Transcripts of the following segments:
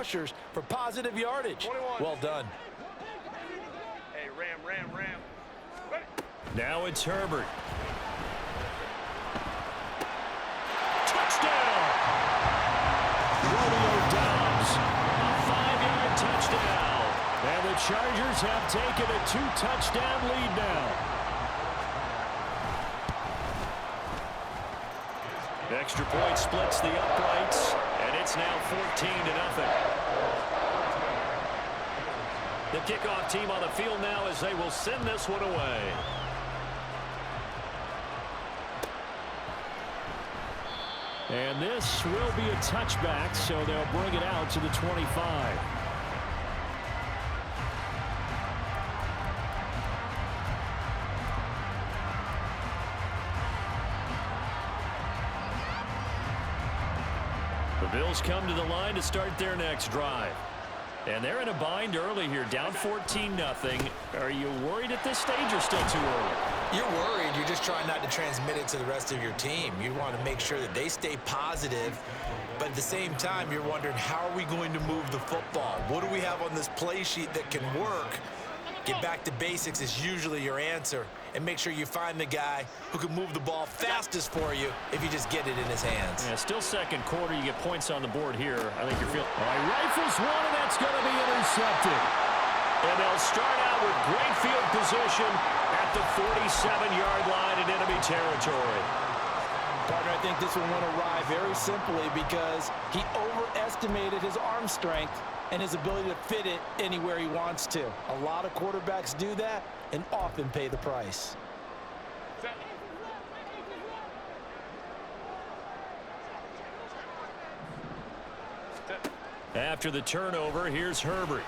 rushers for positive yardage. 21. Well done. Hey, Ram. Ready? Now it's Herbert. Touchdown! Romeo Dobbs, a 5-yard touchdown. And the Chargers have taken a 2-touchdown lead now. Extra point splits the uprights, and it's now 14-0. The kickoff team on the field now as they will send this one away. And this will be a touchback, so they'll bring it out to the 25. The Bills come to the line to start their next drive. And they're in a bind early here, down 14-0. Are you worried at this stage or still too early? You're worried. You're just trying not to transmit it to the rest of your team. You want to make sure that they stay positive, but at the same time, you're wondering, how are we going to move the football? What do we have on this play sheet that can work? Get back to basics is usually your answer, and make sure you find the guy who can move the ball fastest for you if you just get it in his hands. Yeah, still second quarter. You get points on the board here. I think you're feeling. All right, rifles one, and that's going to be intercepted. And they'll start out with great field position at the 47-yard line in enemy territory. Partner, I think this one went awry very simply because he overestimated his arm strength and his ability to fit it anywhere he wants to. A lot of quarterbacks do that and often pay the price. After the turnover, here's Herbert.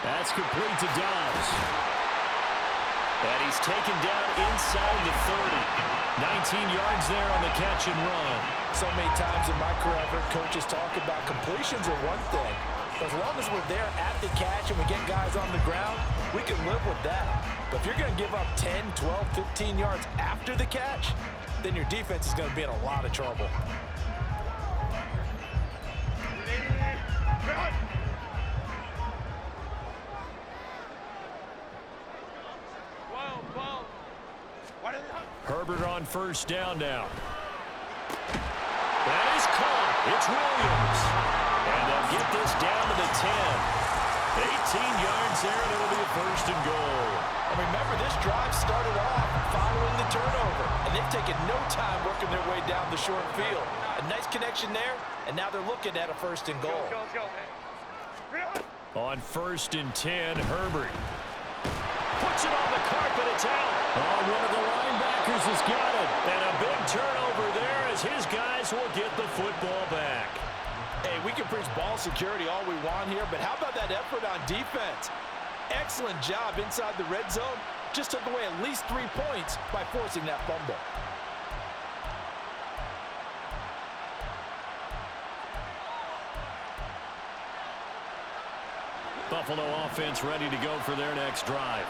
That's complete to Dobbs. And he's taken down inside the 30. 19 yards there on the catch and run. So many times in my career, I've heard coaches talk about completions are one thing. But as long as we're there at the catch and we get guys on the ground, we can live with that. But if you're going to give up 10, 12, 15 yards after the catch, then your defense is going to be in a lot of trouble. Herbert on first down now. That is caught. It's Williams. And they'll get this down to the 10. 18 yards there, and it'll be a first and goal. And remember, this drive started off following the turnover, and they've taken no time working their way down the short field. A nice connection there, and now they're looking at a first and goal. Let's go. On first and 10, Herbert puts it on the carpet. It's out. Oh, one of the linebackers has got it. And a big turnover there as his guys will get the football back. Hey, we can preach ball security all we want here, but how about that effort on defense? Excellent job inside the red zone. Just took away at least 3 points by forcing that fumble. Buffalo offense ready to go for their next drive.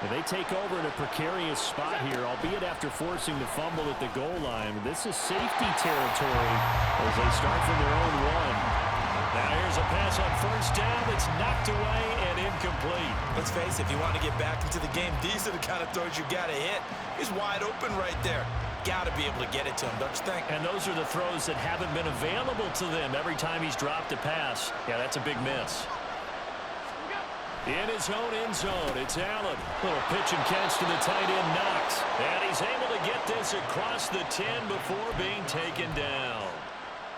And they take over in a precarious spot here, albeit after forcing the fumble at the goal line. This is safety territory as they start from their own one. Now here's a pass on first down that's knocked away and incomplete. Let's face it, if you want to get back into the game, these are the kind of throws you got to hit. He's wide open right there. Got to be able to get it to him, don't you think? And those are the throws that haven't been available to them every time he's dropped a pass. Yeah, that's a big miss. In his own end zone, it's Allen. Little pitch and catch to the tight end, Knox. And he's able to get this across the 10 before being taken down.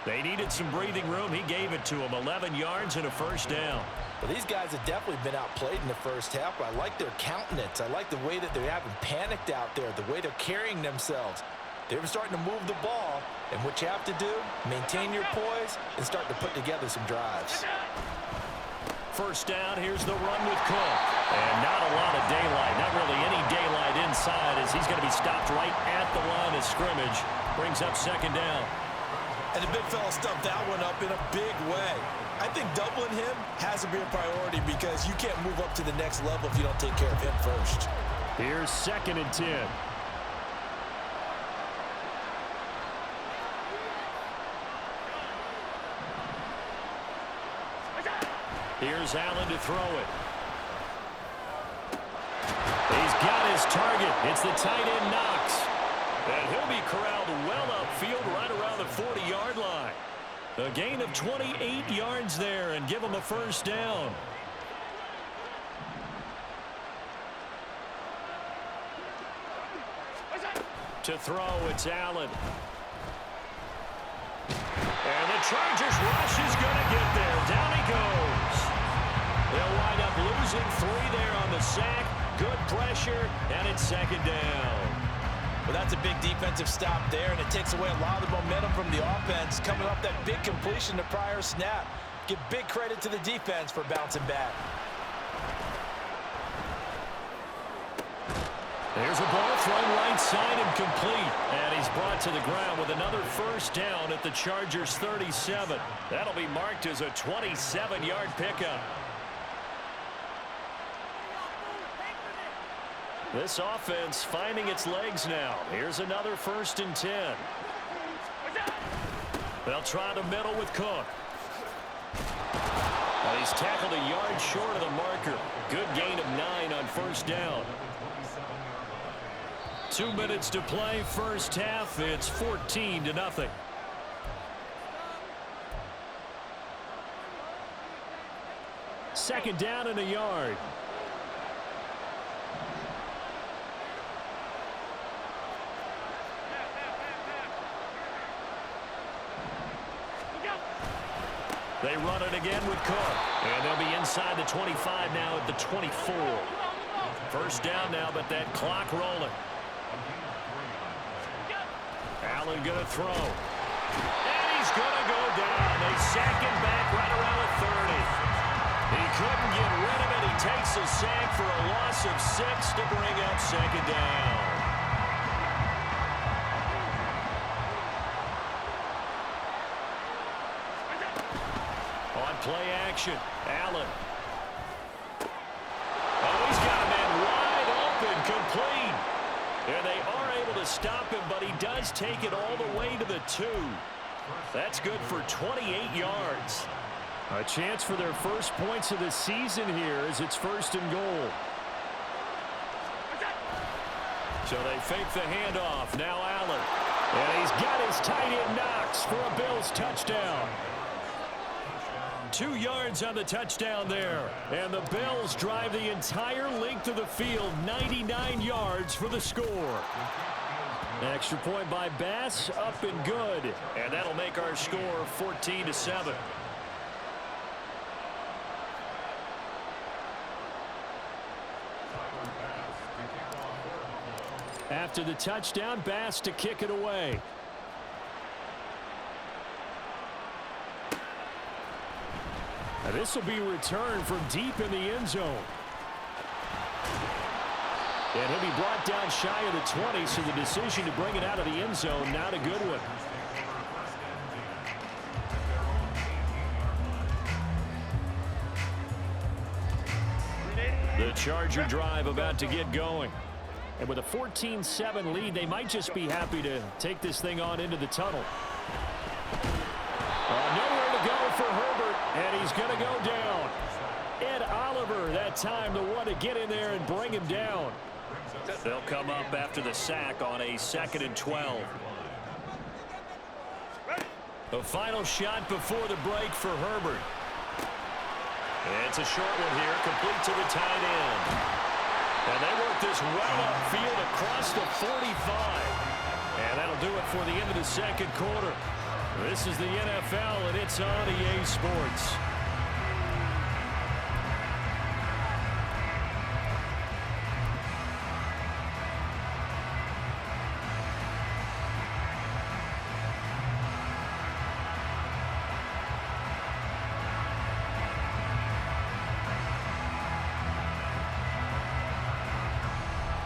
They needed some breathing room. He gave it to him. 11 yards and a first down. Well, these guys have definitely been outplayed in the first half. I like their countenance. I like the way that they haven't panicked out there, the way they're carrying themselves. They're starting to move the ball, and what you have to do, maintain your poise and start to put together some drives. First down, here's the run with Cook. And not a lot of daylight, not really any daylight inside as he's going to be stopped right at the line of scrimmage. Brings up second down. And the big fella stuffed that one up in a big way. I think doubling him has to be a priority because you can't move up to the next level if you don't take care of him first. Here's second and 10. Here's Allen to throw it. He's got his target. It's the tight end Knox. And he'll be corralled well upfield right around the 40-yard line. A gain of 28 yards there and give him a first down. To throw, it's Allen. And the Chargers rush is going to get there. Down he goes. They'll wind up losing 3 there on the sack. Good pressure, and it's second down. Well, that's a big defensive stop there, and it takes away a lot of the momentum from the offense coming off that big completion the prior snap. Give big credit to the defense for bouncing back. There's a ball thrown right side and complete. And he's brought to the ground with another first down at the Chargers' 37. That'll be marked as a 27-yard pickup. This offense finding its legs now. Here's another 1st and 10. They'll try the middle with Cook. Well, he's tackled a yard short of the marker. Good gain of 9 on first down. 2 minutes to play, first half. It's 14-0. Second down and a yard. They run it again with Cook. And they'll be inside the 25 now at the 24. First down now, but that clock rolling. Allen going to throw. And he's going to go down. They sack him back right around the 30. He couldn't get rid of it. He takes a sack for a loss of 6 to bring up second down. On play action, Allen. Oh, he's got a man wide open, complete. And they are able to stop him, but he does take it all the way to the 2. That's good for 28 yards. A chance for their first points of the season here as it's 1st and goal. So they fake the handoff. Now Allen. And he's got his tight end Knox for a Bills touchdown. 2 yards on the touchdown there. And the Bills drive the entire length of the field, 99 yards for the score. An extra point by Bass, up and good. And that'll make our score 14-7. After the touchdown, Bass to kick it away. Now this will be returned from deep in the end zone. And he'll be brought down shy of the 20, so the decision to bring it out of the end zone, not a good one. The Charger drive about to get going. And with a 14-7 lead, they might just be happy to take this thing on into the tunnel. Nowhere to go for Herbert, and he's going to go down. Ed Oliver, that time, the one to get in there and bring him down. They'll come up after the sack on a 2nd and 12. The final shot before the break for Herbert. It's a short one here, complete to the tight end. And they work this well upfield across the 45. And that'll do it for the end of the second quarter. This is the NFL, and it's on EA Sports.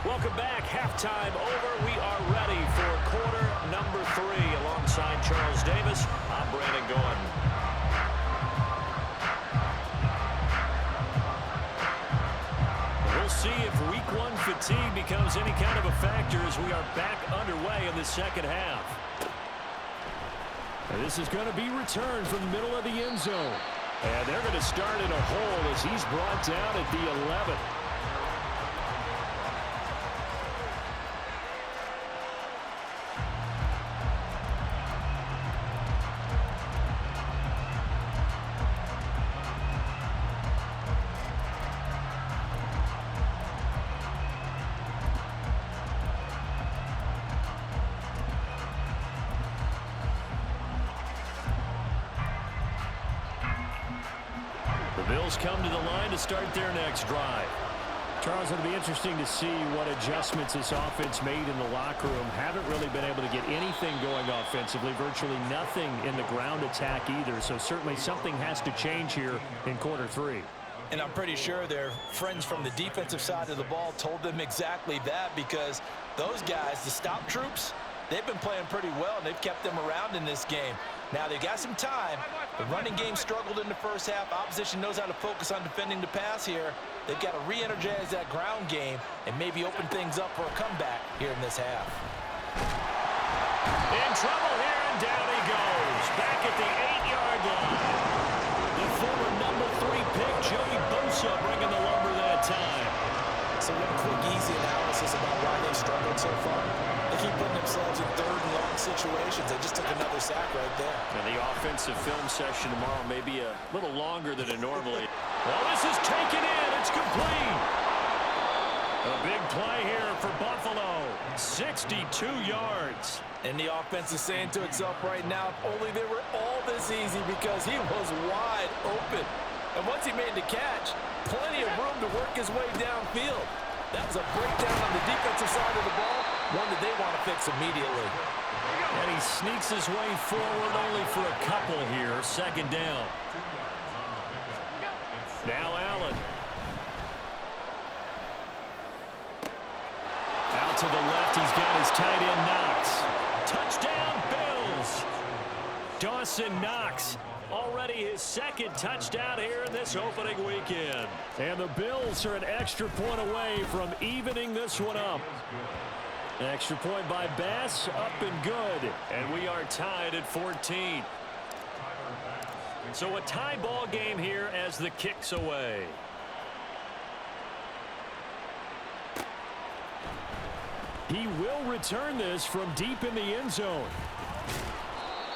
Welcome back. Halftime over. We are ready for quarter number 3. Alongside Charles Davis, I'm Brandon Gordon. We'll see if week 1 fatigue becomes any kind of a factor as we are back underway in the second half. And this is going to be returned from the middle of the end zone. And they're going to start in a hole as he's brought down at the 11. Bills come to the line to start their next drive. Charles, it'll be interesting to see what adjustments this offense made in the locker room. Haven't really been able to get anything going offensively, virtually nothing in the ground attack either. So certainly something has to change here in quarter 3. And I'm pretty sure their friends from the defensive side of the ball told them exactly that, because those guys, the stop troops, they've been playing pretty well, and they've kept them around in this game. Now, they got some time. The running game struggled in the first half. Opposition knows how to focus on defending the pass here. They've got to re-energize that ground game and maybe open things up for a comeback here in this half. In trouble here, and down he goes. Back at the 8-yard line. The former number 3 pick, Joey Bosa, bringing the lumber that time. So one quick, easy analysis about why they've struggled so far. They keep putting themselves in third and long situations. They just took another sack right there. And the offensive film session tomorrow may be a little longer than it normally. Well, this is taken in. It's complete. A big play here for Buffalo. 62 yards. And the offense is saying to itself right now, if only they were all this easy, because he was wide open. And once he made the catch, plenty of room to work his way downfield. That was a breakdown on the defensive side of the ball, one that they want to fix immediately. And he sneaks his way forward only for a couple here. Second down. Now Allen. Out to the left, he's got his tight end Knox. Touchdown, Bills. Dawson Knox. Already his second touchdown here in this opening weekend. And the Bills are an extra point away from evening this one up. Extra point by Bass, up and good. And we are tied at 14. So a tie ball game here as the kick's away. He will return this from deep in the end zone.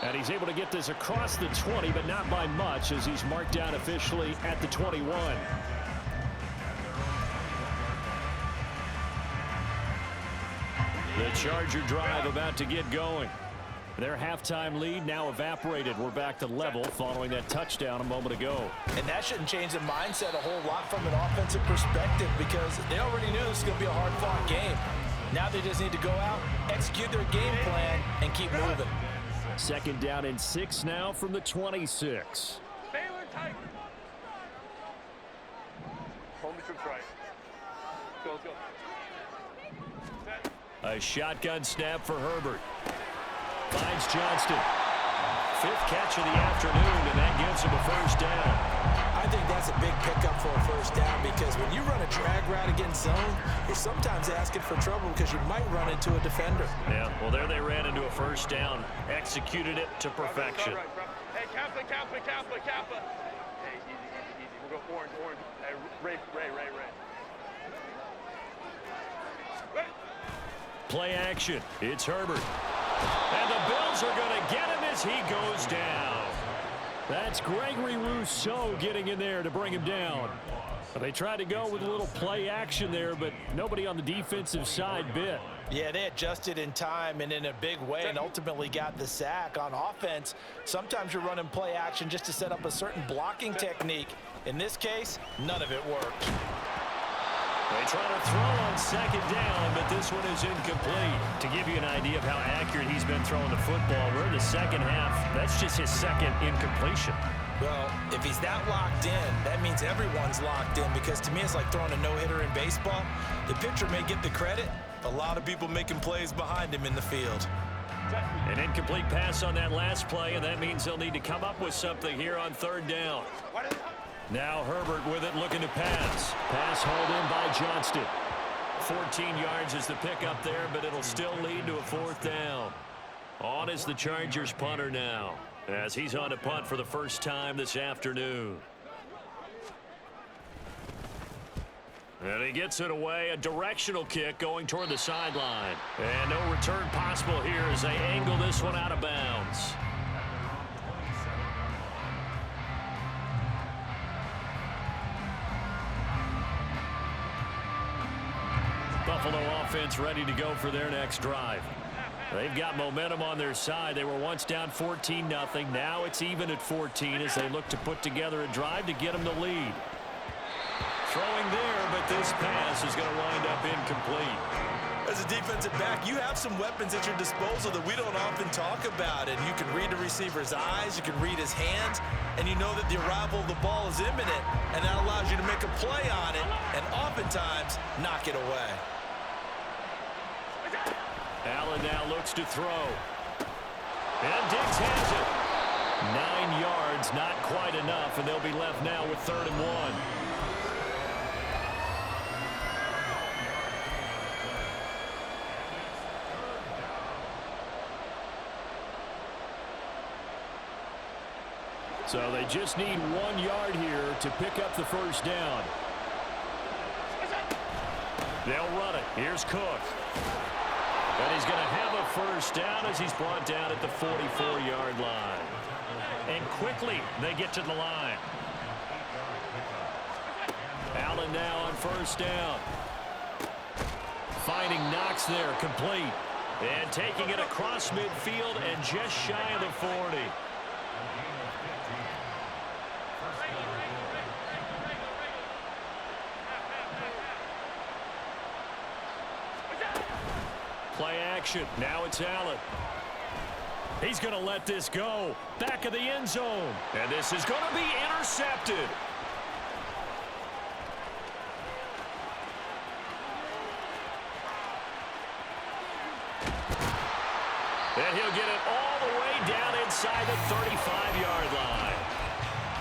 And he's able to get this across the 20, but not by much, as he's marked down officially at the 21. The Charger drive about to get going. Their halftime lead now evaporated. We're back to level following that touchdown a moment ago. And that shouldn't change the mindset a whole lot from an offensive perspective, because they already knew this was going to be a hard-fought game. Now they just need to go out, execute their game plan, and keep moving. Second down and 6 now from the 26. Baylor Tigers. Home troops right. Let's go. A shotgun snap for Herbert. Finds Johnston. 5th catch of the afternoon, and that gives him a first down. I think that's a big pickup for a first down, because when you run a drag route against zone, you're sometimes asking for trouble because you might run into a defender. Yeah, well, there they ran into a first down. Executed it to perfection. Hey, Kappa. Hey, easy. We'll go orange. Hey, Ray. Play action. It's Herbert. And the Bills are going to get him as he goes down. That's Gregory Rousseau getting in there to bring him down. They tried to go with a little play action there, but nobody on the defensive side bit. Yeah, they adjusted in time and in a big way and ultimately got the sack. On offense, sometimes you're running play action just to set up a certain blocking technique. In this case, none of it worked. They try to throw on second down, but this one is incomplete. To give you an idea of how accurate he's been throwing the football, we're in the second half. That's just his second incompletion. Well, if he's that locked in, that means everyone's locked in, because to me it's like throwing a no-hitter in baseball. The pitcher may get the credit, a lot of people making plays behind him in the field. An incomplete pass on that last play, and that means they'll need to come up with something here on third down. Now Herbert with it, looking to pass. Pass hauled in by Johnston. 14 yards is the pickup there, but it'll still lead to a fourth down. On is the Chargers punter now. as he's on to punt for the first time this afternoon. And he gets it away, a directional kick going toward the sideline. And no return possible here as they angle this one out of bounds. Buffalo offense ready to go for their next drive. They've got momentum on their side. They were once down 14-0. Now it's even at 14 as they look to put together a drive to get them the lead. Throwing there, but this pass is going to wind up incomplete. As a defensive back, you have some weapons at your disposal that we don't often talk about. And you can read the receiver's eyes, you can read his hands, and you know that the arrival of the ball is imminent, and that allows you to make a play on it and oftentimes knock it away. Allen now looks to throw. And Diggs has it. 9 yards, not quite enough, and they'll be left now with 3rd and 1. So they just need 1 yard here to pick up the first down. They'll run it. Here's Cook. And he's going to have a first down as he's brought down at the 44-yard line. And quickly they get to the line. Allen now on first down. Finding Knox there, complete. And taking it across midfield and just shy of the 40. Play action. Now it's Allen. He's going to let this go. Back of the end zone. And this is going to be intercepted. And he'll get it all the way down inside the 35-yard line.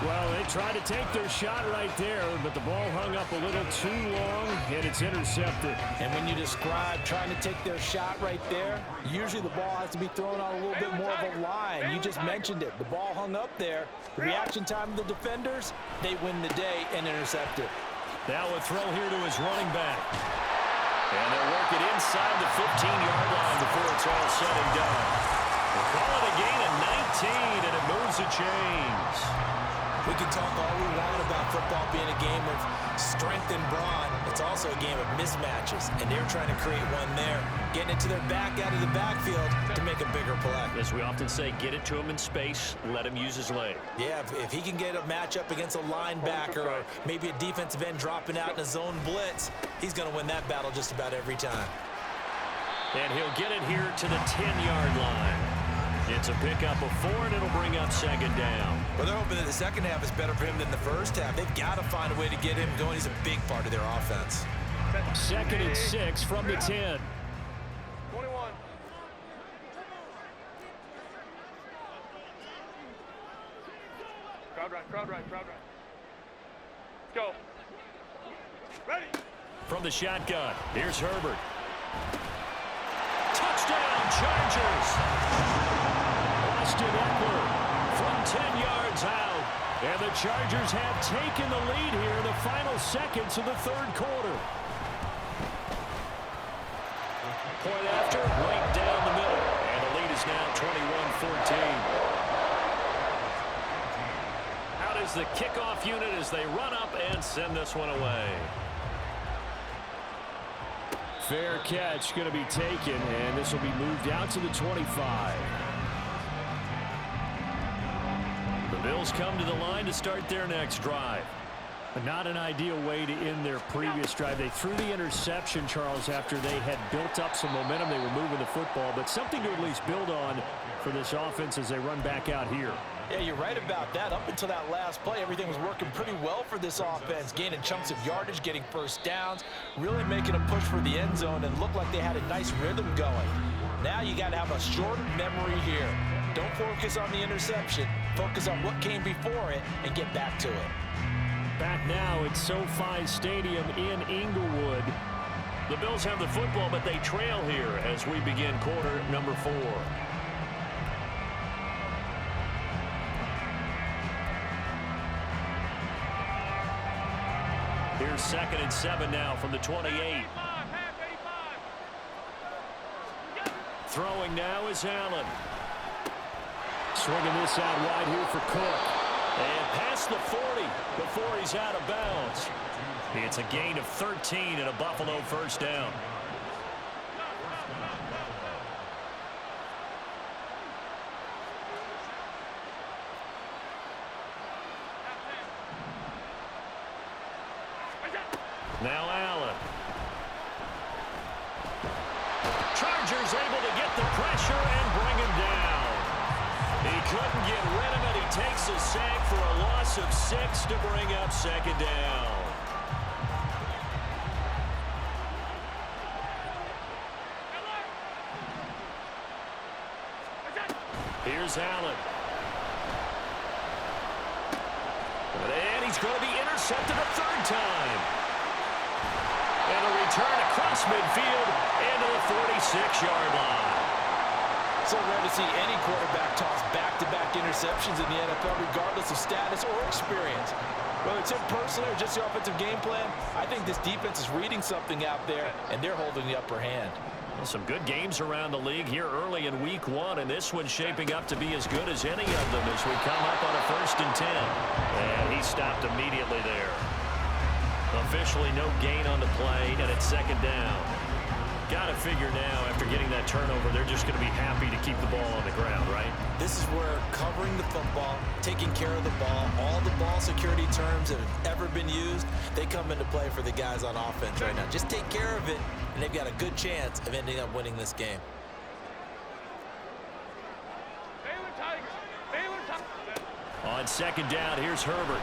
Well, they tried to take their shot right there, but the ball hung up a little too long, and it's intercepted. And when you describe trying to take their shot right there, usually the ball has to be thrown on a little bit more of a line. You just mentioned it. The ball hung up there. The reaction time of the defenders, they win the day and intercept it. Now a throw here to his running back. And they'll work it inside the 15-yard line before it's all said and done. We'll call it a gain of 19, and it moves the chains. We can talk all we want about football being a game of strength and brawn. It's also a game of mismatches, and they're trying to create one there, getting it to their back out of the backfield to make a bigger play. As we often say, get it to him in space, let him use his leg. Yeah, if he can get a matchup against a linebacker or maybe a defensive end dropping out in a zone blitz, he's going to win that battle just about every time. And he'll get it here to the 10-yard line. It's a pickup of 4, and it'll bring up 2nd down. Well, they're hoping that the second half is better for him than the first half. They've got to find a way to get him going. He's a big part of their offense. 2nd and 6 from the 10. 21. Crowd right, crowd right, crowd right. Let's go. Ready. From the shotgun, here's Herbert. Touchdown, Chargers! Austin Eckler from 10 yards out. And the Chargers have taken the lead here in the final seconds of the 3rd quarter. Point after, right down the middle. And the lead is now 21-14. Out is the kickoff unit as they run up and send this one away. Fair catch going to be taken, and this will be moved out to the 25. The Bills come to the line to start their next drive. But not an ideal way to end their previous drive. They threw the interception, Charles, after they had built up some momentum. They were moving the football, but something to at least build on for this offense as they run back out here. Yeah, you're right about that. Up until that last play, everything was working pretty well for this offense, gaining chunks of yardage, getting first downs, really making a push for the end zone, and looked like they had a nice rhythm going. Now you got to have a short memory here. Don't focus on the interception. Focus on what came before it and get back to it. Back now at SoFi Stadium in Inglewood. The Bills have the football, but they trail here as we begin quarter number 4. Here's 2nd and 7 now from the 28. Throwing now is Allen. Swinging this out wide here for Cook. And past the 40 before he's out of bounds. It's a gain of 13 and a Buffalo first down. Now Allen. Chargers able to get the pressure and bring him down. He couldn't get rid of it. He takes a sack for a loss of 6 to bring up 2nd down. Here's Allen. And he's going to be intercepted a 3rd time. And a return across midfield into the 46-yard line. So rare to see any quarterback toss back-to-back interceptions in the NFL, regardless of status or experience. Whether it's him personally or just the offensive game plan, I think this defense is reading something out there, and they're holding the upper hand. Well, some good games around the league here early in week 1, and this one's shaping up to be as good as any of them as we come up on a 1st and 10. And he stopped immediately there. Officially no gain on the play, and it's 2nd down. Got to figure now, after getting that turnover, they're just going to be happy to keep the ball on the ground, right? This is where covering the football, taking care of the ball, all the ball security terms that have ever been used, they come into play for the guys on offense right now. Just take care of it, and they've got a good chance of ending up winning this game. On 2nd down, here's Herbert.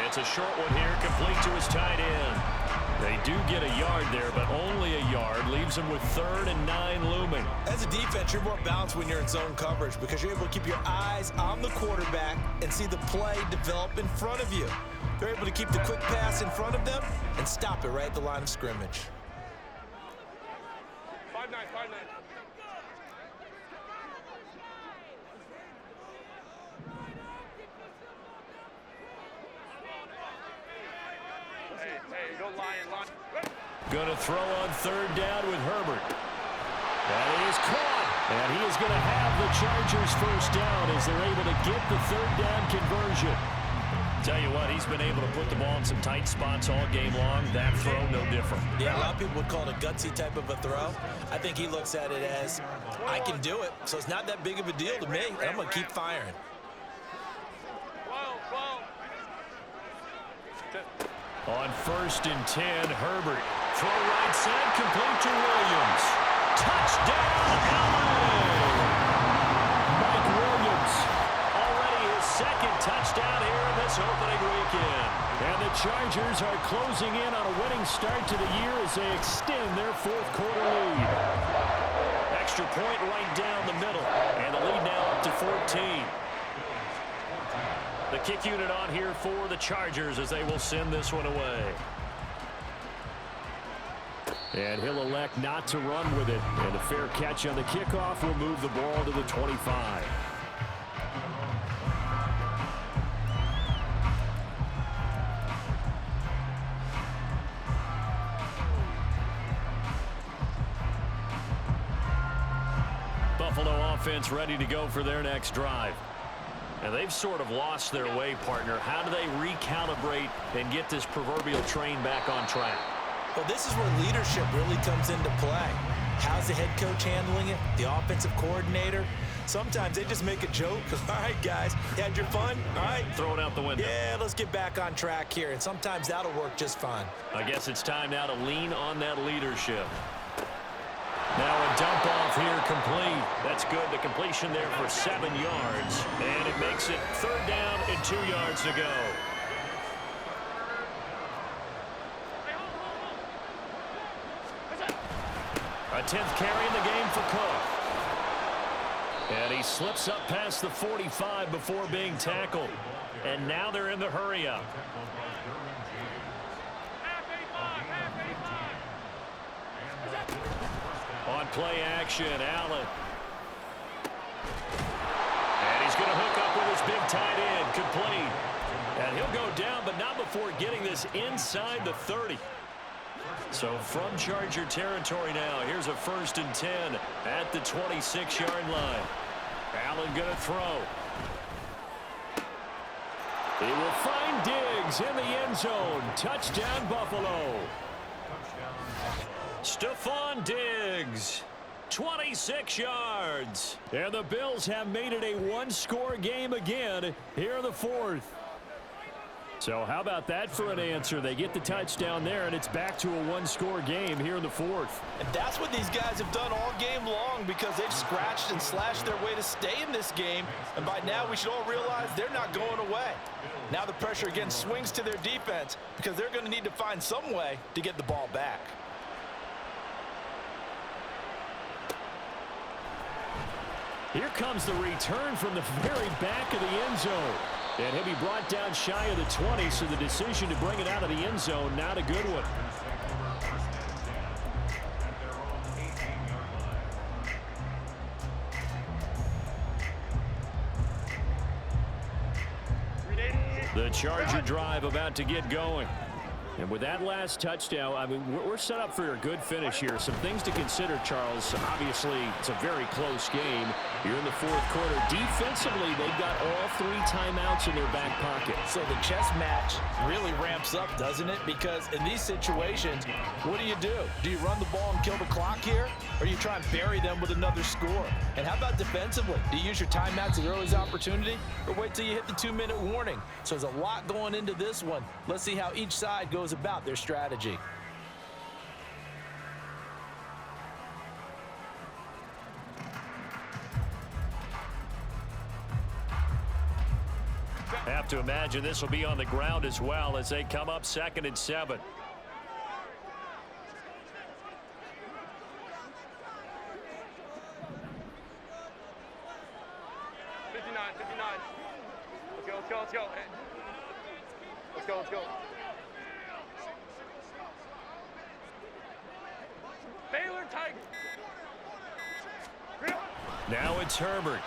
It's a short one here, complete to his tight end. They do get a yard there, but only a yard. Leaves them with 3rd and 9 looming. As a defense, you're more balanced when you're in zone coverage because you're able to keep your eyes on the quarterback and see the play develop in front of you. They're able to keep the quick pass in front of them and stop it right at the line of scrimmage. 5-9, 5-9. Hey, don't lie and lie. Going to throw on 3rd down with Herbert. That is caught. And he is going to have the Chargers first down as they're able to get the 3rd down conversion. Tell you what, he's been able to put the ball in some tight spots all game long. That throw, no different. Yeah, a lot of people would call it a gutsy type of a throw. I think he looks at it as, I can do it, so it's not that big of a deal to me, and I'm going to keep firing. 12. On 1st and 10, Herbert. Throw right side, complete to Williams. Touchdown, LA! Mike Williams, already his 2nd touchdown here in this opening weekend. And the Chargers are closing in on a winning start to the year as they extend their 4th quarter lead. Extra point right down the middle, and the lead now up to 14. The kick unit on here for the Chargers as they will send this one away. And he'll elect not to run with it. And a fair catch on the kickoff will move the ball to the 25. Buffalo offense ready to go for their next drive. And they've sort of lost their way, partner. How do they recalibrate and get this proverbial train back on track? Well, this is where leadership really comes into play. How's the head coach handling it? The offensive coordinator? Sometimes they just make a joke. All right, guys, you had your fun? All right. Throw it out the window. Yeah, let's get back on track here. And sometimes that'll work just fine. I guess it's time now to lean on that leadership. Now a dump off here complete. That's good. The completion there for 7 yards. And it makes it 3rd down and 2 yards to go. A 10th carry in the game for Cook. And he slips up past the 45 before being tackled. And now they're in the hurry up. On play action, Allen. And he's going to hook up with his big tight end, complete. And he'll go down, but not before getting this inside the 30. So from Charger territory now, here's a 1st and 10 at the 26-yard line. Allen going to throw. He will find Diggs in the end zone. Touchdown, Buffalo. Stephon Diggs, 26 yards. And the Bills have made it a one-score game again here in the 4th. So how about that for an answer? They get the touchdown there, and it's back to a one-score game here in the 4th. And that's what these guys have done all game long, because they've scratched and slashed their way to stay in this game. And by now, we should all realize they're not going away. Now the pressure again swings to their defense, because they're going to need to find some way to get the ball back. Here comes the return from the very back of the end zone. And he'll be brought down shy of the 20, so the decision to bring it out of the end zone, not a good one. The Charger drive about to get going. And with that last touchdown, I mean, we're set up for a good finish here. Some things to consider, Charles. Obviously, it's a very close game. You're in the 4th quarter. Defensively, they've got all 3 timeouts in their back pocket. So the chess match really ramps up, doesn't it? Because in these situations, what do? Do you run the ball and kill the clock here? Or you try and bury them with another score? And how about defensively? Do you use your timeouts at earliest opportunity? Or wait till you hit the 2-minute warning? So there's a lot going into this one. Let's see how each side goes about their strategy. Have to imagine this will be on the ground as well as they come up 2nd and 7. Let's go. Let's go. Baylor Tigers. Now it's Herbert.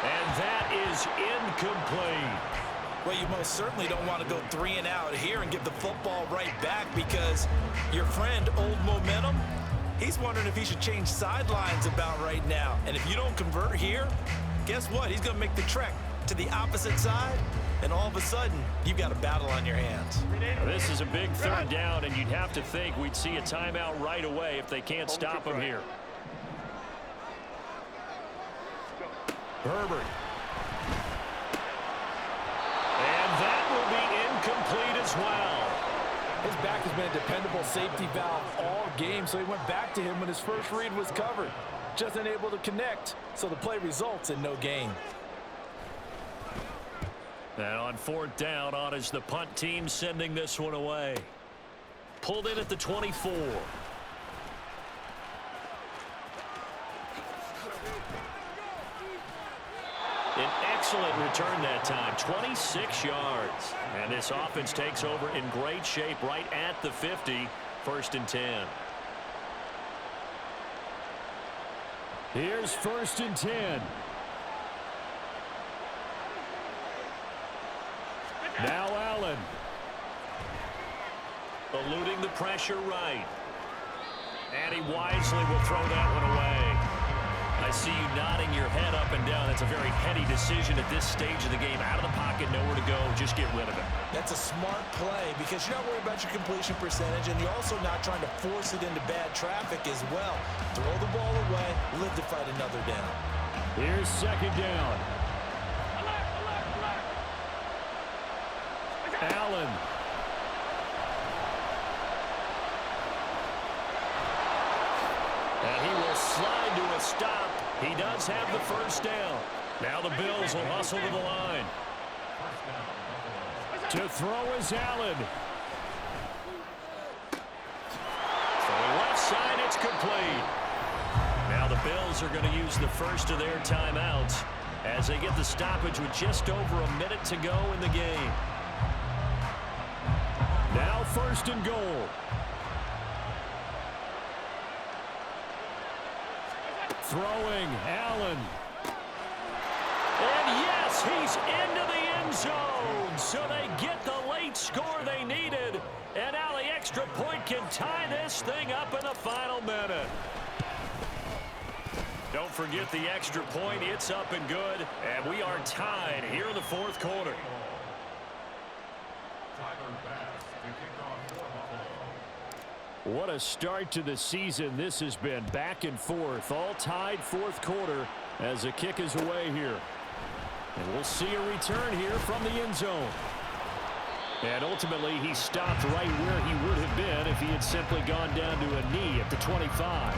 And that is incomplete. Well, you most certainly don't want to go 3 and out here and give the football right back, because your friend, Old Momentum, he's wondering if he should change sidelines about right now. And if you don't convert here, guess what? He's going to make the trek to the opposite side, and all of a sudden, you've got a battle on your hands. Now, this is a big 3rd down, and you'd have to think we'd see a timeout right away if they can't stop him here. Herbert. And that will be incomplete as well. His back has been a dependable safety valve all game, so he went back to him when his first read was covered. Just unable to connect, so the play results in no gain. And on 4th down, on is the punt team sending this one away. Pulled in at the 24. An excellent return that time, 26 yards. And this offense takes over in great shape right at the 50, 1st and 10. Here's 1st and 10. Now Allen. Eluding the pressure right. And he wisely will throw that one away. I see you nodding your head up and down. That's a very heady decision at this stage of the game. Out of the pocket, nowhere to go. Just get rid of it. That's a smart play, because you're not worried about your completion percentage, and you're also not trying to force it into bad traffic as well. Throw the ball away, live to fight another down. Here's 2nd down. Allen. And he will slide to a stop. He does have the 1st down. Now the Bills will hustle to the line. To throw is Allen. Throwing left side, it's complete. Now the Bills are going to use the 1st of their timeouts as they get the stoppage with just over a minute to go in the game. Now 1st and goal. Throwing, Allen. And yes, He's into the end zone, so they get the late score they needed. And now the extra point can tie this thing up in the final minute. Don't forget the extra point. It's up and good. And we are tied here in the fourth quarter. What a start to the season this has been. Back and forth, all tied fourth quarter as the kick is away here. And we'll see a return here from the end zone. And ultimately, he stopped right where he would have been if he had simply gone down to a knee at the 25.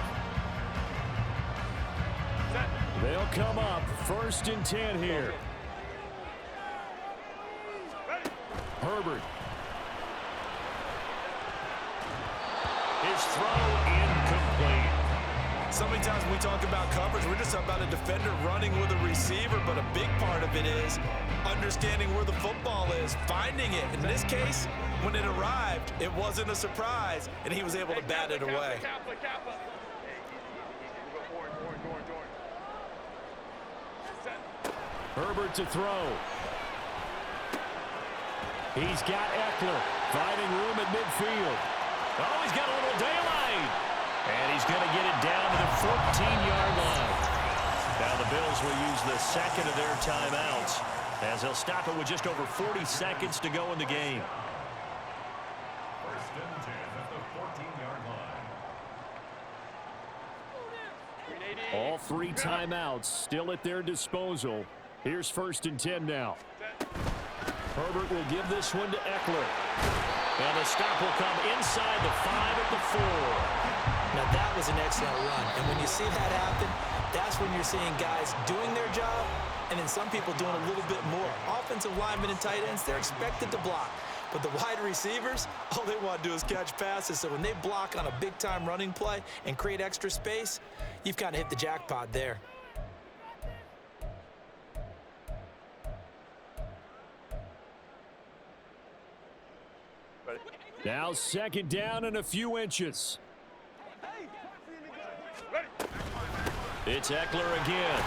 They'll come up 1st and 10 here. Herbert. His throw incomplete. So many times when we talk about coverage, we're just talking about a defender running with a receiver, but a big part of it is understanding where the football is, finding it. In this case, when it arrived, it wasn't a surprise, and he was able to bat it away. Herbert to throw. He's got Eckler finding room at midfield. Oh, he's got a little daylight. And he's going to get it down to the 14-yard line. Now the Bills will use the second of their timeouts as they'll stop it with just over 40 seconds to go in the game. 1st and 10 at the 14-yard line. All 3 timeouts still at their disposal. Here's 1st and 10 now. Herbert will give this one to Eckler. And the stop will come inside the 5 at the 4. Now, that was an excellent run. And when you see that happen, that's when you're seeing guys doing their job and then some people doing a little bit more. Offensive linemen and tight ends, they're expected to block. But the wide receivers, all they want to do is catch passes. So when they block on a big-time running play and create extra space, you've kind of hit the jackpot there. Now 2nd down and a few inches. It's Eckler again.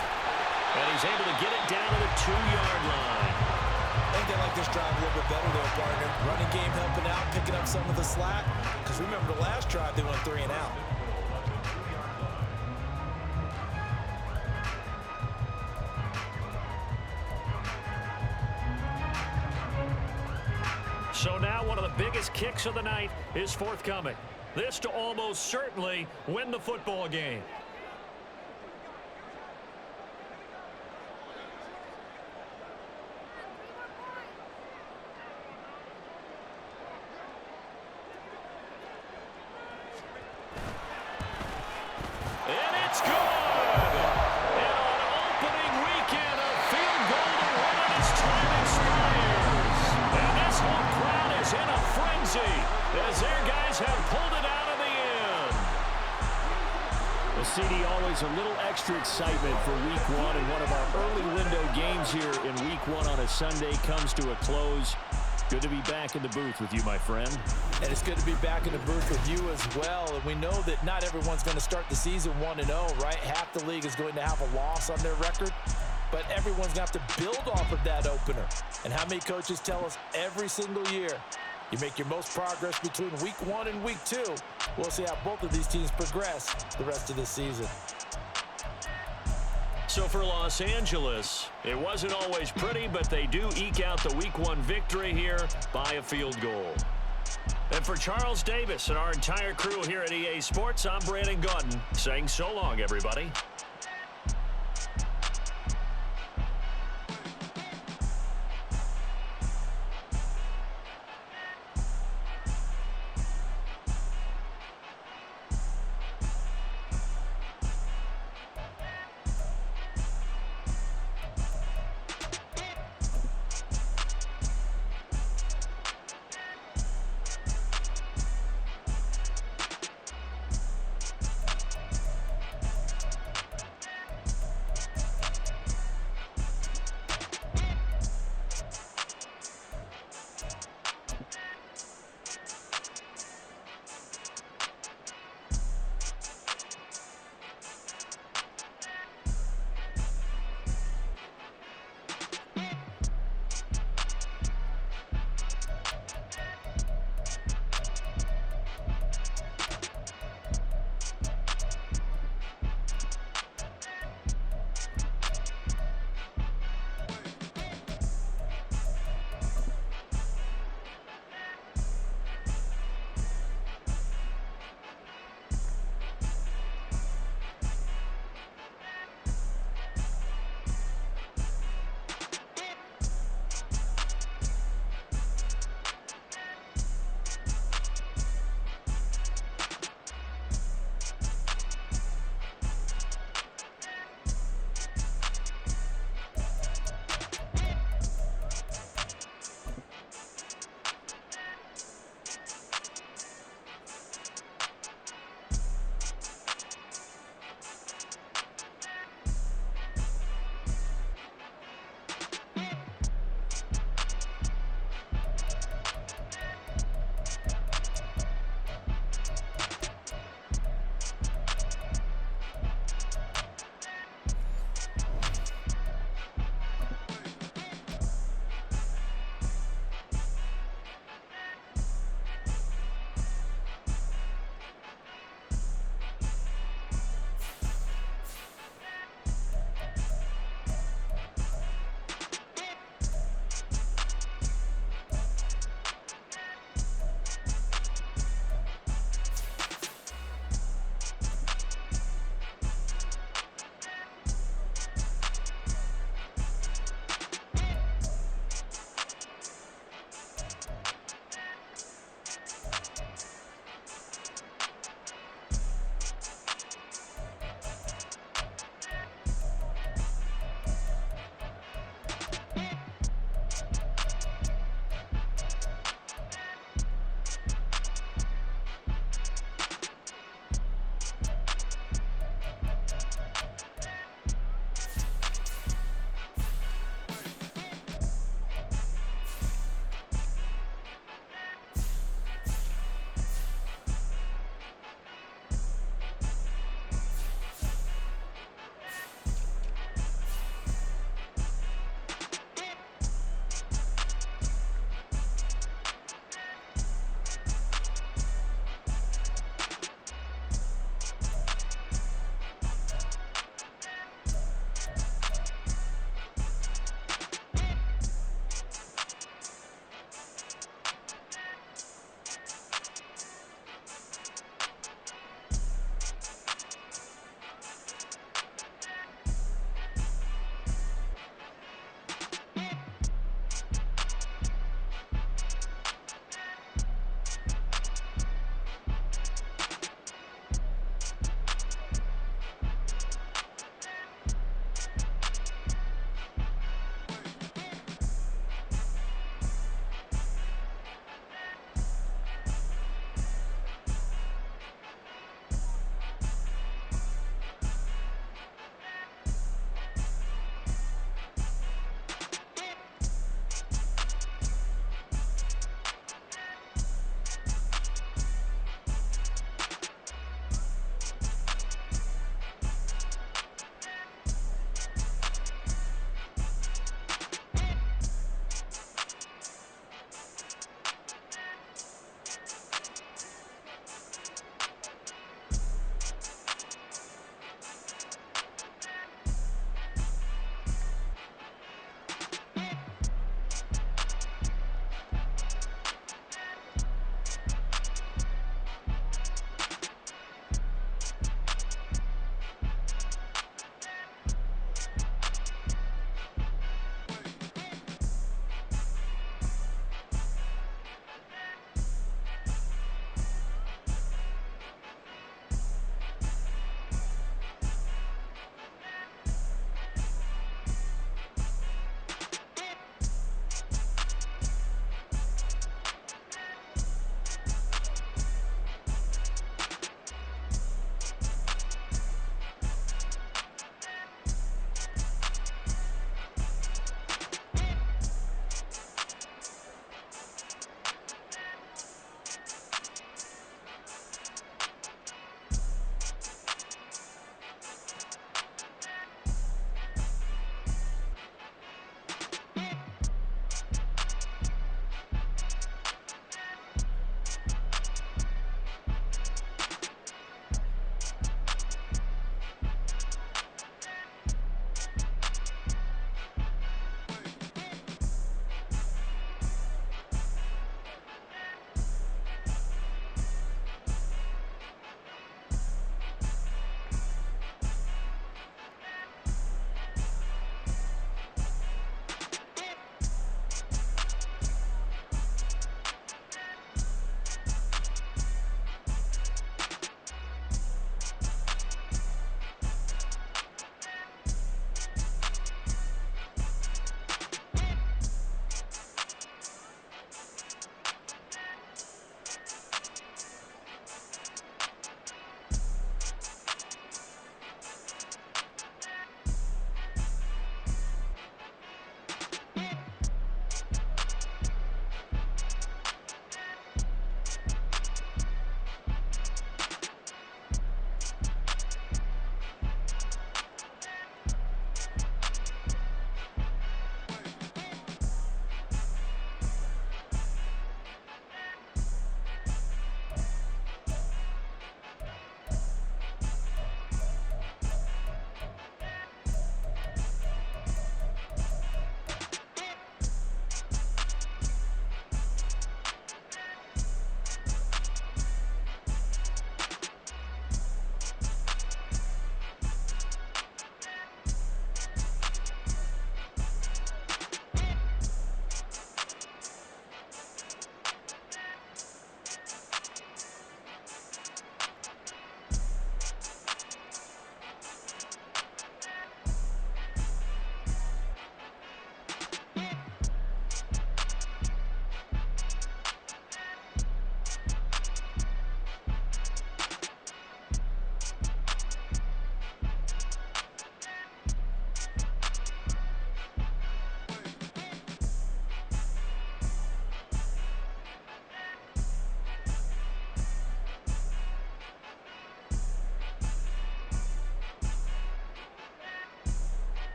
And he's able to get it down to the 2-yard line. I think they like this drive a little bit better there, partner. Running game helping out, picking up some of the slack. Because remember the last drive, they went 3 and out. So now one of the biggest kicks of the night is forthcoming. This to almost certainly win the football game. And it's good! And on opening weekend, a field goal to win it as time expires. And this whole crowd is in a frenzy as their guys have pulled it out of the end. Well, CD, always a little extra excitement for Week 1, and one of our early window games here in Week 1 on a Sunday comes to a close. Good to be back in the booth with you, my friend. And it's good to be back in the booth with you as well. And we know that not everyone's going to start the season 1-0, right? Half the league is going to have a loss on their record. But everyone's going to have to build off of that opener. And how many coaches tell us every single year, you make your most progress between Week 1 and Week 2. We'll see how both of these teams progress the rest of this season. So for Los Angeles, it wasn't always pretty, but they do eke out the Week 1 victory here by a field goal. And for Charles Davis and our entire crew here at EA Sports, I'm Brandon Gaudin saying so long, everybody.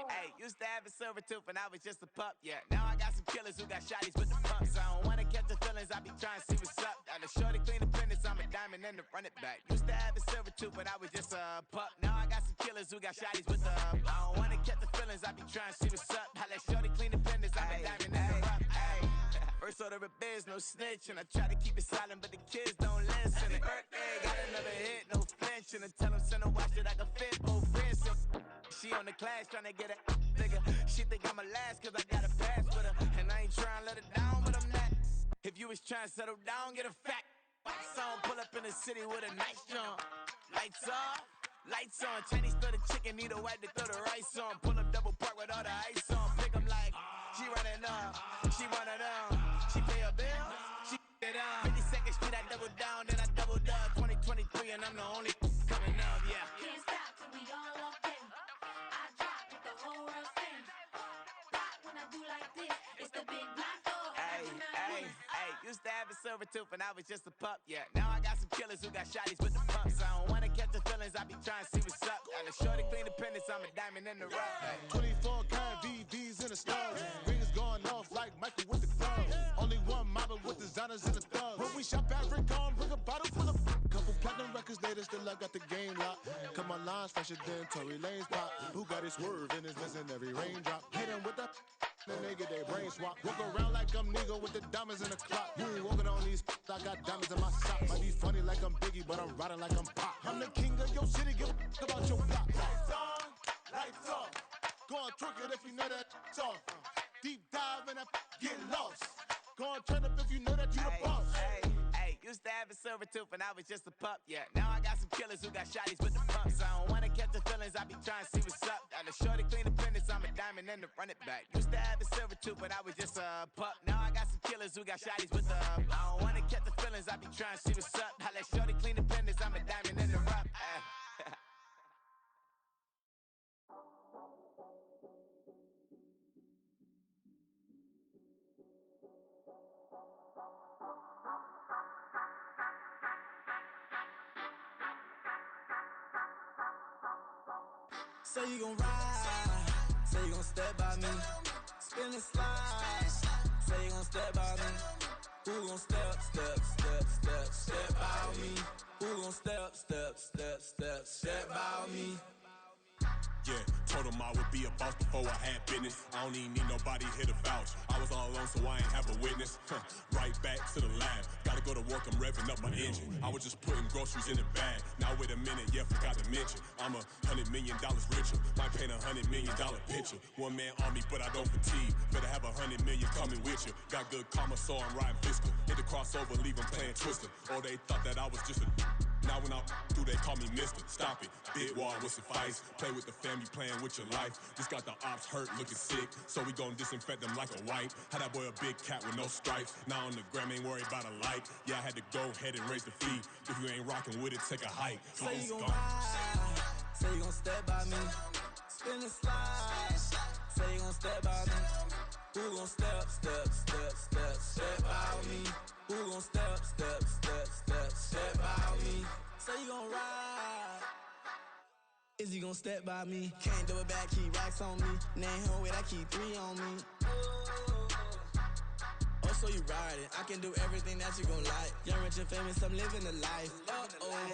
Hey, used to have a silver tooth when I was just a pup, yeah. Now I got some killers who got shotties with the pumps. I don't wanna catch the feelings, I be trying to see what's up. Got a shorty clean the pendants, I'm a diamond and to run it back. Used to have a silver tooth when I was just a pup. Now I got some killers who got shotties with the I don't wanna catch the feelings, I be trying to see what's up. I let shorty clean the pendants, I'm a diamond and to run it back. First order of biz, no snitch, and I try to keep it silent, but the kids don't listen. And birthday, got another hit, no flinch, and I tell them send a watch that I can fit both wrists. She on the class tryna get a nigga. She think I'm a last cause I got a pass with her. And I ain't tryna let her down, but I'm not. If you was tryna settle down, get a fat song. Pull up in the city with a nice jump. Lights off, lights on. Chinese throw the chicken, need a wipe to throw the rice on. Pull up double park with all the ice on. Pick 'em like, she running up, she running up. She pay her bills, she it up. 52nd Street, I double down, then I doubled up. 2023, and I'm the only coming up, yeah. Can't stop till we all up in. I drop with the whole world sing. Rock when I do like this. It's the big black dog. Used to have a silver tooth when I was just a pup, yeah. Now I got some killers who got shotties with the pumps. I don't wanna catch the feelings, I be trying to see what's up. Got a shorty clean the pendants, I'm a diamond in the rough. 24 karat VVs in the stars. Rings going off like Michael with the glove. Only one mobbing with designers in the thug. When we shop African, bring a bottle full of couple platinum records later, still I got the game locked. Cut my lines fresher than Tory Lane's pop. Who got his swerve and is missing every raindrop. Hit him with the then they get their brain swap. Walk around like I'm nigga with the diamonds in the clock. You ain't walking on these I got diamonds in my sock. Might be funny like I'm Biggie, but I'm riding like I'm Pop. I'm the king of your city, give a about your block. Lights on, lights off. Go and twerk it if you know that off. Deep dive and get lost. Go and turn up if you know that you the boss. Used to have a silver tooth when I was just a pup, yeah. Now I got some killers who got shotties with the pumps. I don't wanna catch the feelings, I be trying to see what's up. Got a shorty clean the pendants, I'm a diamond and to run it back. Used to have a silver tooth, but I was just a pup. Now I got some killers who got shotties with the I don't wanna catch the feelings, I be trying to see what's up. I let shorty clean the pendants, I'm a diamond in the rough. Say you gon' ride, say you gon' step by me, spin and slide, say you gon' step by me. Who gon' step by me? Who gon' step by me? Yeah, told him I would be a boss before I had business. I don't even need nobody here to vouch. I was all alone, so I ain't have a witness. Right back to the lab. Gotta go to work, I'm revving up my engine. I was just putting groceries in the bag. Now wait a minute, yeah, forgot to mention. I'm $100 million richer. Might paint $100 million picture. One man army, but I don't fatigue. Better have 100 million coming with you. Got good karma, so I'm riding fiscal. Hit the crossover, leave them playing Twister. Or they thought that I was just a now when I do, they call me mister. Stop it, big wall with suffice. Play with the family, playing with your life. Just got the ops hurt, looking sick. So we gon' disinfect them like a wipe. Had that boy a big cat with no stripes. Now on the gram, ain't worried about a light. Yeah, I had to go ahead and raise the fee. If you ain't rocking with it, take a hike. Say you gon' ride, say you gon' step by me. Spin and slide, say you gon' step by me. Who gon' step by me? Who gon' step by me? Say you gon' ride. Is he gon' step by me? Can't do it back, keep racks on me. Name home with, I keep 3 on me. Oh, so you riding? I can do everything that you gon' like. Young, rich, and famous, I'm living the life.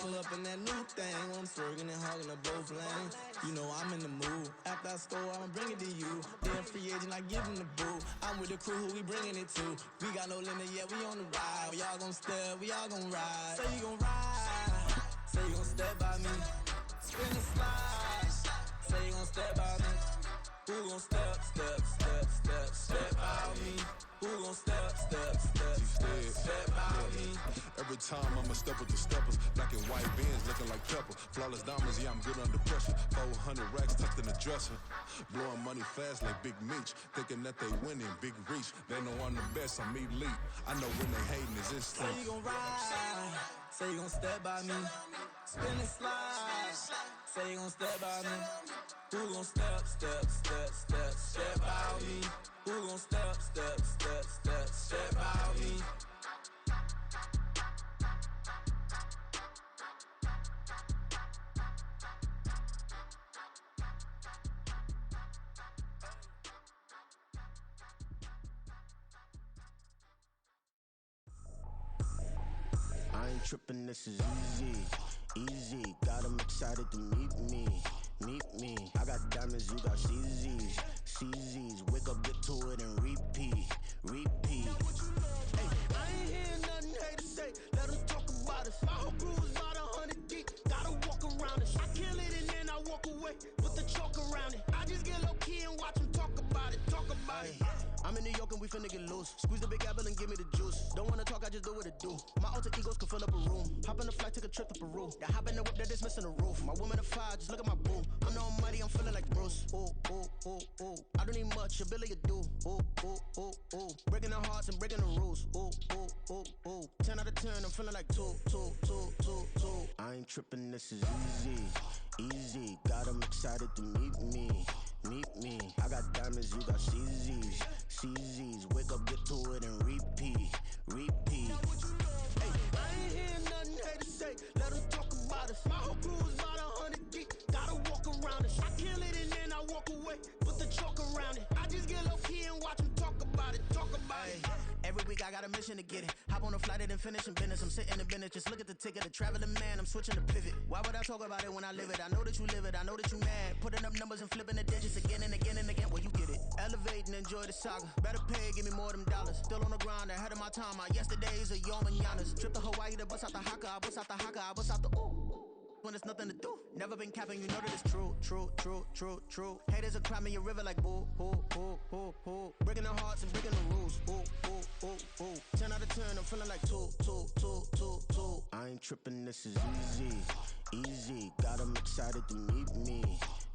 Pull up in that new thing. When I'm swerving and hogging up both lanes. You know I'm in the mood. After I score, I'ma bring it to you. Then free agent, I give him the boo. I'm with the crew, who we bringing it to. We got no limit, yeah, we on the ride. We all gon' step, we all gon' ride. Say you gon' ride. Say you gon' step by me. Spin and slide. Say you gon' step by me. Who gon' step by me? Who gon' step by me? Every time I'ma step with the steppers. Black and white Benz looking like pepper. Flawless diamonds, yeah, I'm good under pressure. 400 racks tucked in the dresser. Blowing money fast like Big Meech. Thinking that they winning, big reach. They know I'm the best, I'm elite. I know when they hating is instinct. Say you gon' ride, say you gon' step by me. Spin and slide, say you gon' step by me. Who gon' step by me? Who gon' step by me? ain't tripping, this is easy, easy. Got 'em excited to meet me, meet me. I got diamonds, you got CZs, CZs. Wake up, get to it, and repeat, repeat. Hey, I ain't hear nothing haters say. Let 'em talk about us. My whole crew is about 100 deep. Gotta walk around us. I kill it and then I walk away. Put the chalk around it. I just get low key and watch 'em talk about it. Talk about it. I'm in New York and we finna get loose. Squeeze the big apple and give me the juice. Don't wanna talk, I just do what it do. My alter egos can fill up a room. Hop on the flight, take a trip to Peru. That hop in the whip, that is missing the roof. My woman a fire, just look at my boo. I'm the almighty, I'm feeling like Bruce. Ooh, ooh, ooh, ooh. I don't need much, ability to do. Ooh, ooh, ooh, ooh. Breaking the hearts and breaking the rules. Ooh, ooh, ooh, ooh. 10 out of 10, I'm feeling like 2, 2, 2, 2, 2. I ain't tripping, this is easy, easy. Got 'em excited to meet me, meet me. I got diamonds, you got CZs, CZs. Wake up, get to it, and repeat, repeat. Hey, I ain't hear nothing haters say. Let 'em talk about us. My whole crew is about 100 deep. Gotta walk around us. I kill it and then I walk away. Put the chalk around it. I just get low key and watch 'em talk about it. Talk about it. Every week I got a mission to get it. Hop on a flight and then finish in business. I'm sitting in business. Just look at the ticket. A traveling man. I'm switching to pivot. Why would I talk about it when I live it? I know that you live it. I know that you mad. Putting up numbers and flipping the digits again and again and again. Well, you get it. Elevate and enjoy the saga. Better pay, give me more of them dollars. Still on the grind, ahead of my time. My yesterdays are your mananas. Trip to Hawaii to bust out the haka. I bust out the haka. I bust out the ooh. When there's nothing to do. Never been capping, you know that it's true, true, true, true, true. Haters are climbing your river like boo, boo, boo, boo, boo. Breaking their hearts and breaking the rules. Ooh, ooh, ooh, ooh. 10 out of 10, I'm feeling like 2, 2, 2, 2, 2. I ain't tripping, this is easy, easy. Got 'em excited to meet me,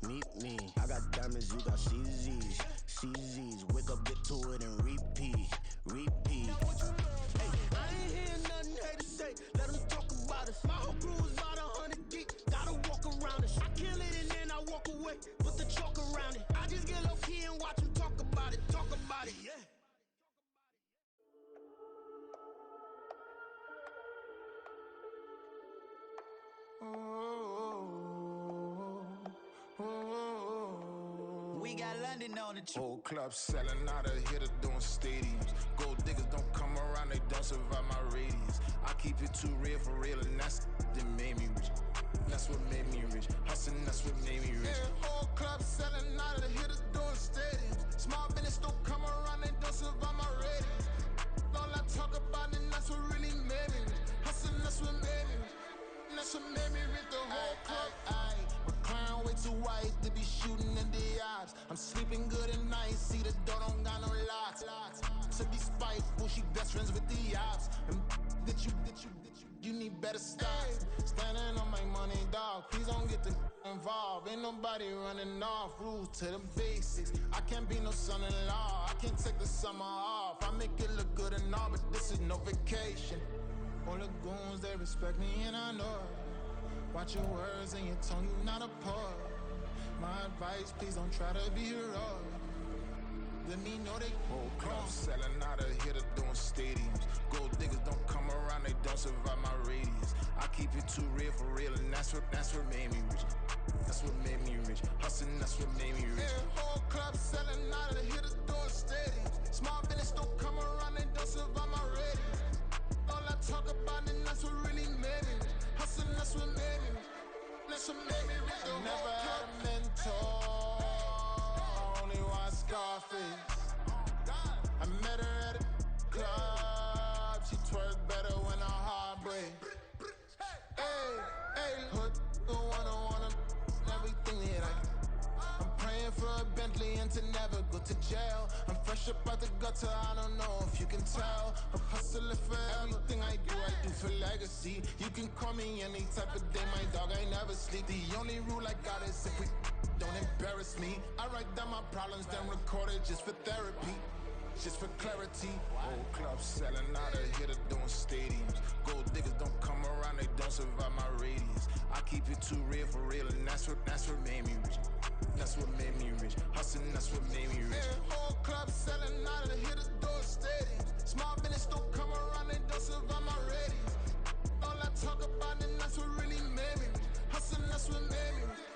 meet me. I got diamonds, you got CZs, CZs. Wake up, get to it, and repeat, repeat. Hey, I ain't hear nothing haters say. Let 'em talk about us. My whole crew is about 100 deep. Gotta walk around us. I kill it and then I walk away. Put the chalk around it. I just get low key and watch 'em talk about it. Talk about it. Yeah. We got London on the trip. Whole club selling out of here to doing stadiums. Gold diggers don't come around, they don't survive my radius. I keep it too real for real, and that's that made me rich. That's what made me rich. Hustling, that's what made me rich. Yeah, whole club selling out of here to doing stadiums. Small business don't come around, they don't survive my radius. All I talk about, and that's what really made me rich. Hustling, that's what made me rich. That's what made me rich. The whole club. My crown way too white to be shooting in the eyes. I'm sleeping good at night, see the door don't got no locks. To be spiteful, she best friends with the ops. And that you need better stocks. Standing on my money, dog. Please don't get the involved. Ain't nobody running off. Rules to the basics. I can't be no son-in-law. I can't take the summer off. I make it look good and all, but this is no vacation. All the goons, they respect me and I know it. Watch your words and your tongue, you not a poet. My advice, please don't try to be heroic. Let me know they whole club selling out of here to doing stadiums. Gold diggers don't come around, they don't survive my radius. I keep it too real for real, and that's what made me rich. That's what made me rich. Hustling, that's what made me rich. Yeah, whole club selling out of here to doing stadiums. Small business don't come around, they don't survive my radius. All I talk about, and that's what really made me rich. Hustling, that's what made me rich. That's what made me rich. I never had a mentor. I only watch Scarface. I met her at a club. She twerk better when her heart breaks. Hey, hey, hood, wanna everything that I'm praying for a Bentley and to never go to jail. I'm fresh up out the gutter, I don't know if you can tell. I'm hustling for everything I do for legacy. You can call me any type of day, my dog, I never sleep. The only rule I got is if we don't embarrass me. I write down my problems, then record it just for therapy. Just for clarity. Whole club selling out of here to doing stadiums. Gold diggers don't come around, they don't survive my radius. I keep it too real for real, and that's what made me rich. That's what made me rich. Hustling, that's what made me rich. Yeah, whole club selling out of here to doing stadiums. Small business don't come around, they don't survive my radius. All I talk about, and that's what really made me rich. Hustling, that's what made me rich.